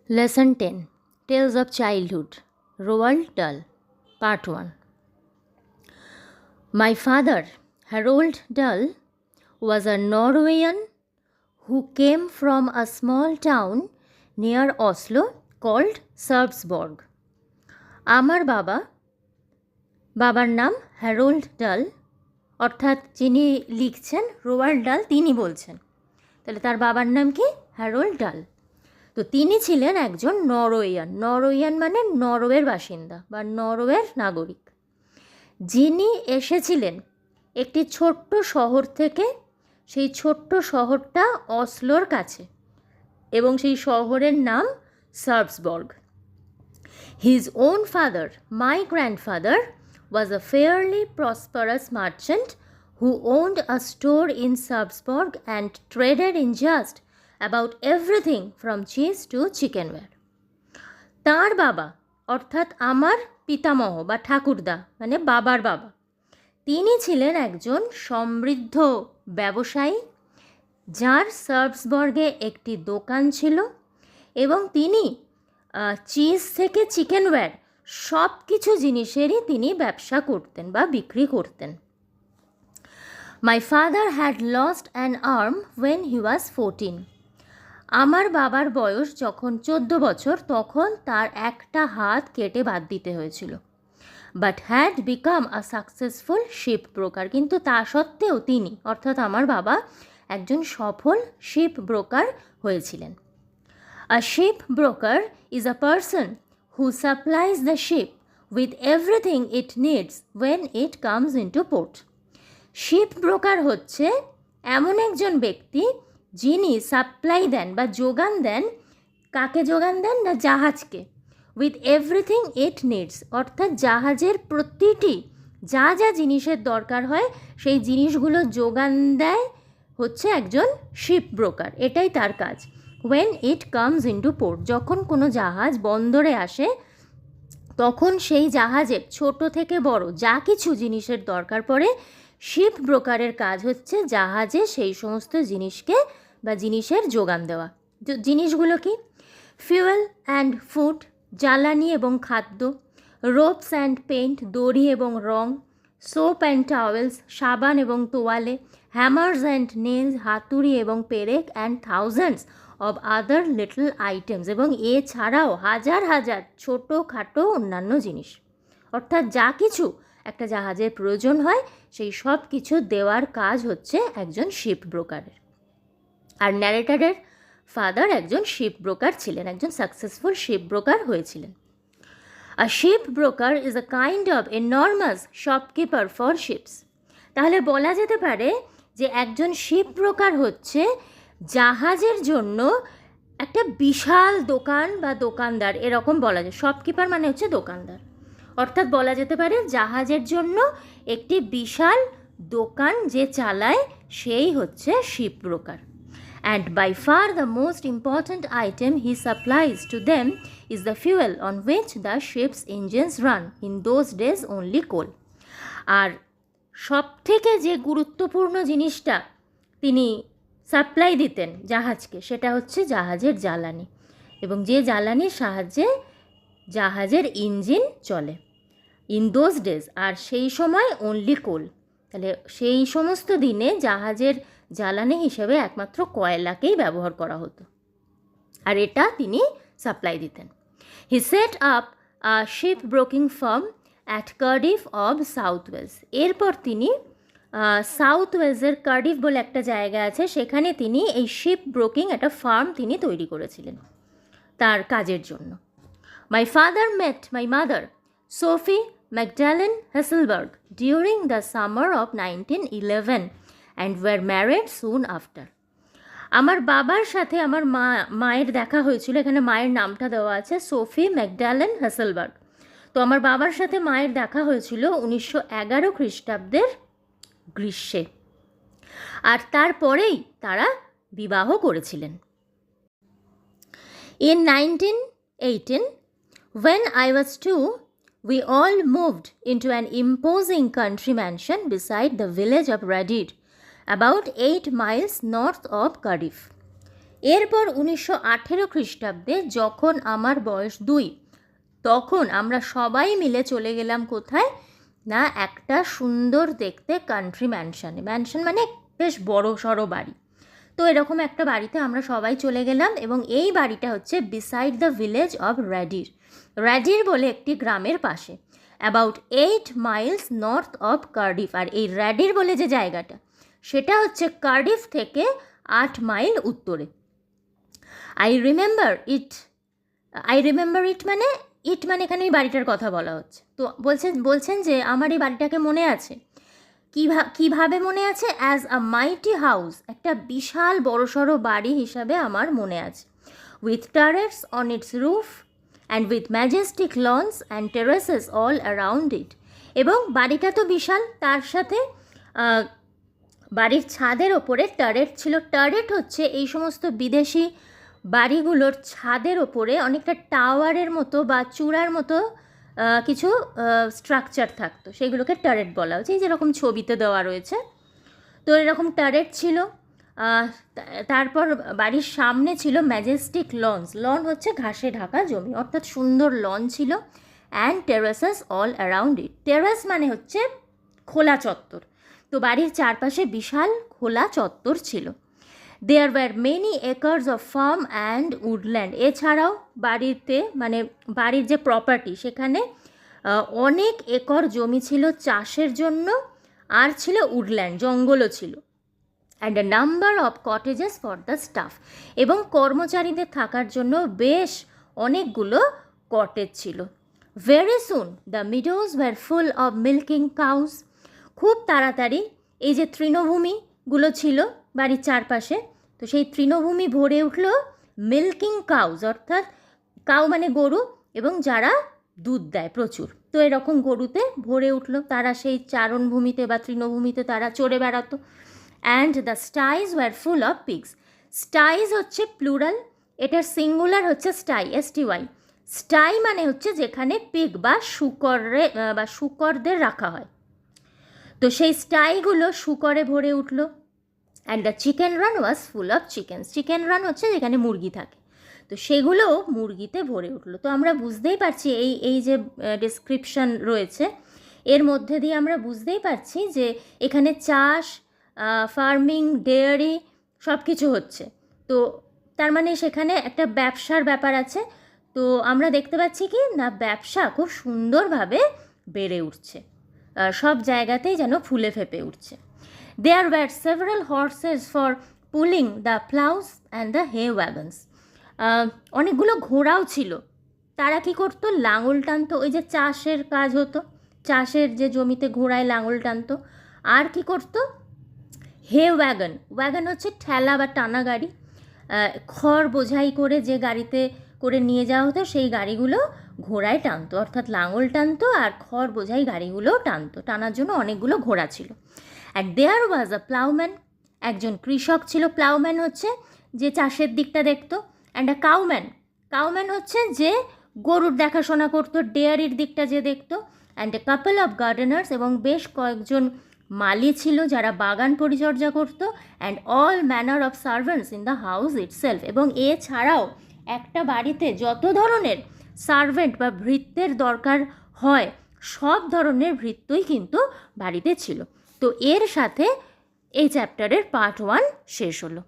Lesson 10, Tales of Childhood, Roald Dahl, Part 1. My father, Harold Dahl, was a Norwegian who came from a small town near Oslo called Sarpsborg. আমার বাবার নাম Harold ডাল, অর্থাৎ যিনি লিখছেন রোয়াল্ড ডাল তিনি বলছেন, তাহলে তার বাবার নাম কি? হ্যারোল্ড ডাল। তো তিনি ছিলেন একজন নরওয়েয়ান মানে নরওয়ের বাসিন্দা বা নরওয়ের নাগরিক, যিনি এসেছিলেন একটি ছোট্ট শহর থেকে। সেই ছোট্ট শহরটা অসলোর কাছে এবং সেই শহরের নাম সার্পসবর্গ। His own father, my grandfather, was a fairly prosperous merchant who owned a store in Sarpsborg and traded in just about everything from cheese to chickenware. তার বাবা অর্থাৎ আমার পিতামহ বা ঠাকুরদা মানে বাবার বাবা, তিনি ছিলেন একজন সমৃদ্ধ ব্যবসায়ী যার সার্পসবর্গে একটি দোকান ছিল এবং তিনি চিজ থেকে চিকেনওয়্যার সব কিছু জিনিসেরই তিনি ব্যবসা করতেন বা বিক্রি করতেন। My father had lost an arm when he was 14। আমার বাবার বয়স যখন 14 বছর তখন তার একটা হাত কেটে বাদ দিতে হয়েছিল। But had become a successful ship broker, কিন্তু তা সত্ত্বেও তিনি অর্থাৎ আমার বাবা একজন সফল শিপ ব্রোকার হয়েছিলেন। A shipbroker is a person who supplies the ship with everything it needs when it comes into port. Shipbroker হচ্ছে এমন একজন ব্যক্তি যিনি সাপ্লাই দেন বা যোগান দেন। কাকে যোগান দেন? না জাহাজকে। উইথ এভরিথিং ইট নিডস, অর্থাৎ জাহাজের প্রতিটি যা যা জিনিসের দরকার হয় সেই জিনিসগুলো যোগান দেয় হচ্ছে একজন শিপ ব্রোকার। এটাই তার কাজ। when it comes into port, যখন কোনো জাহাজ বন্দরে আসে তখন সেই জাহাজের ছোট থেকে বড় যা কিছু জিনিসের দরকার পড়ে শিপ ব্রোকারের কাজ হচ্ছে জাহাজে সেই সমস্ত জিনিসকে বা জিনিসের যোগান দেওয়া। জিনিসগুলো কি? ফিউয়েল অ্যান্ড ফুড, জ্বালানি এবং খাদ্য, রোপস অ্যান্ড পেইন্ট, দড়ি এবং রং, সোপ অ্যান্ড টাওয়েলস, সাবান এবং তোয়ালে, হ্যামার্স অ্যান্ড নেলস, হাতুড়ি এবং পেরেক, and thousands of other little items, এবং এছাড়াও হাজার হাজার ছোটো খাটো অন্যান্য জিনিস। অর্থাৎ যা কিছু একটা জাহাজের প্রয়োজন হয় সেই সব কিছু দেওয়ার কাজ হচ্ছে একজন শিপ ব্রোকারের। আর ন্যারেটারের ফাদার একজন শিপ ব্রোকার ছিলেন, একজন সাকসেসফুল শিপ ব্রোকার হয়েছিলেন। A ship broker is a kind of enormous shopkeeper for ships. তাহলে বলা যেতে পারে যে একজন শিপ ব্রোকার হচ্ছে জাহাজের জন্য একটা বিশাল দোকান বা দোকানদার, এরকম বলা যায়। শপকিপার মানে হচ্ছে দোকানদার, অর্থাৎ বলা যেতে পারে জাহাজের জন্য একটি বিশাল দোকান যে চালায় সেই হচ্ছে ship broker. And by far the most important item he supplies to them is the fuel on which the ships engines run, in those days only coal. আর সব থেকে যে গুরুত্বপূর্ণ জিনিসটা তিনি সাপ্লাই দিতেন জাহাজকে সেটা হচ্ছে জাহাজের জ্বালানি, এবং যে জ্বালানির সাহায্যে জাহাজের ইঞ্জিন চলে। ইন দোজ ডেজ, আর সেই সময় অনলি কোল। তাহলে সেই সমস্ত দিনে জাহাজের জ্বালানি হিসেবে একমাত্র কয়লাকেই ব্যবহার করা হতো, আর এটা তিনি সাপ্লাই দিতেন। He set up a ship broking firm at Cardiff of South Wales. এরপর তিনি সাউথ ওয়েলসের কার্ডিফ বলে একটা জায়গা আছে, সেখানে তিনি এই শিপ ব্রোকিং একটা ফার্ম তিনি তৈরি করেছিলেন তার কাজের জন্য। My father met my mother Sophie Magdalene Hesselberg during the summer of 1911 and were married soon after. আমার বাবার সাথে আমার মায়ের দেখা হয়েছিল, এখানে মায়ের নামটা দেওয়া আছে সোফি ম্যাকডালেন হেসেলবার্গ। তো আমার বাবার সাথে মায়ের দেখা হয়েছিল 1911 খ্রিস্টাব্দের গ্রীষ্মে, আর তারপরেই তারা বিবাহ করেছিলেন। In 1918, when I was 2, we all moved into an imposing country mansion beside the village of Radid about 8 miles north of Cardiff. এরপর 1918 খ্রিস্টাব্দে যখন আমার বয়স 2, তখন আমরা সবাই মিলে চলে গেলাম কোথায় না, একটা সুন্দর দেখতে কান্ট্রি ম্যানশনে। ম্যানশন মানে বেশ বড় সড়ো বাড়ি। তো এরকম একটা বাড়িতে আমরা সবাই চলে গেলাম, এবং এই বাড়িটা হচ্ছে beside the village of Radyr. Radyr বলে একটি গ্রামের পাশে, about 8 miles north of Cardiff. আর এই র্যাডির বলে যে জায়গাটা, সেটা হচ্ছে কার্ডিফ থেকে 8 মাইল উত্তরে। আই রিমেম্বার ইট মানে এখানে এই বাড়িটার কথা বলা হচ্ছে। তো বলছেন যে আমার এই বাড়িটাকে মনে আছে। কিভাবে মনে আছে? অ্যাজ আ মাইটি হাউস, একটা বিশাল বড়সড় বাড়ি হিসাবে আমার মনে আছে। With turrets on its roof and with majestic lawns and terraces all around it. এবং বাড়িটা তো বিশাল, তার সাথে বাড়ির ছাদের ওপরে টারেট ছিল। টারেট হচ্ছে এই সমস্ত বিদেশি বাড়িগুলোর ছাদের ওপরে অনেকটা টাওয়ারের মতো বা চূড়ার মতো কিছু স্ট্রাকচার থাকতো, সেগুলোকে টারেট বলা হচ্ছে, যেরকম ছবিতে দেওয়া রয়েছে। তো এরকম টারেট ছিল। তারপর বাড়ির সামনে ছিল ম্যাজেস্টিক লনস। লন হচ্ছে ঘাসে ঢাকা জমি, অর্থাৎ সুন্দর লন ছিল। And terraces all around it. Terrace মানে হচ্ছে খোলা চত্বর। তো বাড়ির চারপাশে বিশাল খোলা চত্বর ছিল। There were many acres of farm and woodland. এছাড়াও বাড়িতে মানে বাড়ির যে প্রপার্টি, সেখানে অনেক একর জমি ছিল চাষের জন্য, আর ছিল উডল্যান্ড, জঙ্গলও ছিল। And a number of cottages for the staff. এবং কর্মচারীদের থাকার জন্য বেশ অনেকগুলো কটেজ ছিল। Very soon the meadows were full of milking cows. খুব তাড়াতাড়ি এই যে তৃণভূমিগুলো ছিল বাড়ির চারপাশে, তো সেই তৃণভূমি ভরে উঠল মিল্কিং কাউজ, অর্থাৎ কাউ মানে গরু, এবং যারা দুধ দেয় প্রচুর। তো এরকম গরুতে ভরে উঠল, তারা সেই চারণভূমিতে বা তৃণভূমিতে তারা চড়ে বেড়াতো। And the sties were full of pigs. Sties হচ্ছে প্লুরাল, এটার সিঙ্গুলার হচ্ছে স্টাই, STY। স্টাই মানে হচ্ছে যেখানে পিগ বা শুকরদের রাখা হয়। তো সেই স্টাইগুলো শুকরে ভরে উঠল। And the chicken run was full of chickens. Chicken run হচ্ছে যেখানে মুরগি থাকে, তো সেগুলোও মুরগিতে ভরে উঠলো। তো আমরা বুঝতেই পারছি এই যে ডেসক্রিপশন রয়েছে, এর মধ্যে দিয়ে আমরা বুঝতেই পারছি যে এখানে চাষ, ফার্মিং, ডেয়ারি সব কিছু হচ্ছে। তো তার মানে সেখানে একটা ব্যবসার ব্যাপার আছে। তো আমরা দেখতে পাচ্ছি কি না, ব্যবসা খুব সুন্দরভাবে বেড়ে উঠছে, সব জায়গাতেই যেন ফুলে ফেপে উঠছে। There were several horses for pulling the plows and the hay wagons. অনেকগুলো ঘোড়াও ছিল, তারা কি করতো, লাঙল টানতো। ওই যে চাষের কাজ হতো, চাষের যে জমিতে ঘোড়ায় লাঙল টানতো। আর কি করতো, হে ওয়াগন। ওয়াগন হচ্ছে ঠেলা বা টানা গাড়ি, খড় বোঝাই করে যে গাড়িতে করে নিয়ে যাওয়া হতো, সেই গাড়িগুলো ঘোড়ায় টানতো, অর্থাৎ লাঙল টানতো আর খড় বোঝাই গাড়িগুলোও টানতো। টানার জন্য অনেকগুলো ঘোড়া ছিল। And there was a ploughman. একজন কৃষক ছিল। প্লাউম্যান হচ্ছে যে চাষের দিকটা দেখতো। And a কাউম্যান। কাউম্যান হচ্ছে যে গরুর দেখাশোনা করতো, ডেয়ারির দিকটা যে দেখতো। And a couple of গার্ডেনার্স। এবং বেশ কয়েকজন মালি ছিল যারা বাগান পরিচর্যা করতো। And all manner of servants in the house itself. এবং এছাড়াও একটা বাড়িতে যত ধরনের সার্ভেন্ট বা ভৃত্যের দরকার হয়, সব ধরনের ভৃত্যই কিন্তু বাড়িতে ছিল। তো এর সাথে এই চ্যাপ্টারের পার্ট 1 শেষ হলো।